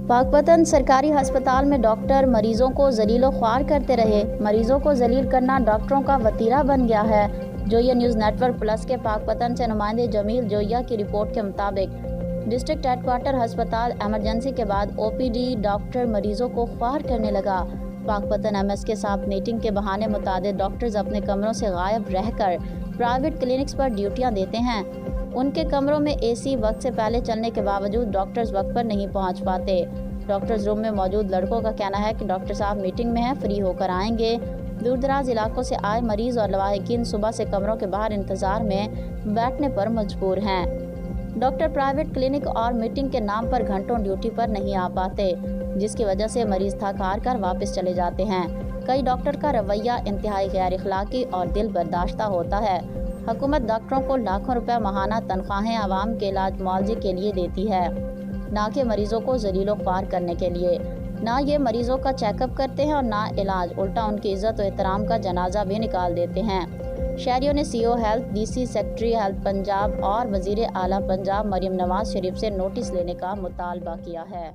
पाकपतन सरकारी अस्पताल में डॉक्टर मरीजों को जलीलो ख्वार करते रहे। मरीजों को जलील करना डॉक्टरों का वतीरा बन गया है। जोइया न्यूज़ नेटवर्क प्लस के पाकपतन से नुमाइंदे जमील जोइया की रिपोर्ट के मुताबिक डिस्ट्रिक्ट हेडक्वार्टर अस्पताल इमरजेंसी के बाद ओपीडी डॉक्टर मरीजों को ख्वार करने लगा। पाकपतन एमएस के साथ मीटिंग के बहाने मुतादिद डॉक्टर्स अपने कमरों से गायब रहकर प्राइवेट क्लिनिक्स पर ड्यूटियां देते हैं। उनके कमरों में एसी वक्त से पहले चलने के बावजूद डॉक्टर्स वक्त पर नहीं पहुंच पाते। डॉक्टर्स रूम में मौजूद लड़कों का कहना है कि डॉक्टर साहब मीटिंग में हैं, फ्री होकर आएंगे। दूर दराज इलाकों से आए मरीज और लवाहिकीन सुबह से कमरों के बाहर इंतजार में बैठने पर मजबूर हैं। डॉक्टर प्राइवेट क्लिनिक और मीटिंग के नाम पर घंटों ड्यूटी पर नहीं आ पाते, जिसकी वजह से मरीज थक हार कर वापस चले जाते हैं। कई डॉक्टर का रवैया इंतहाई गैर इखलाकी और दिल बर्दाश्ता होता है। हुकूमत डॉक्टरों को लाखों रुपए माहाना तनख्वाहें आवाम के इलाज मुआवजे के लिए देती है, ना कि मरीजों को जलीलो ख्वार करने के लिए। ना ये मरीजों का चेकअप करते हैं और ना इलाज, उल्टा उनकी इज्जत और एहतराम का जनाजा भी निकाल देते हैं। शहरियों ने CO health, DC secretary health Punjab और वजीर आला पंजाब मरियम नवाज शरीफ से नोटिस लेने का मुतालबा किया है।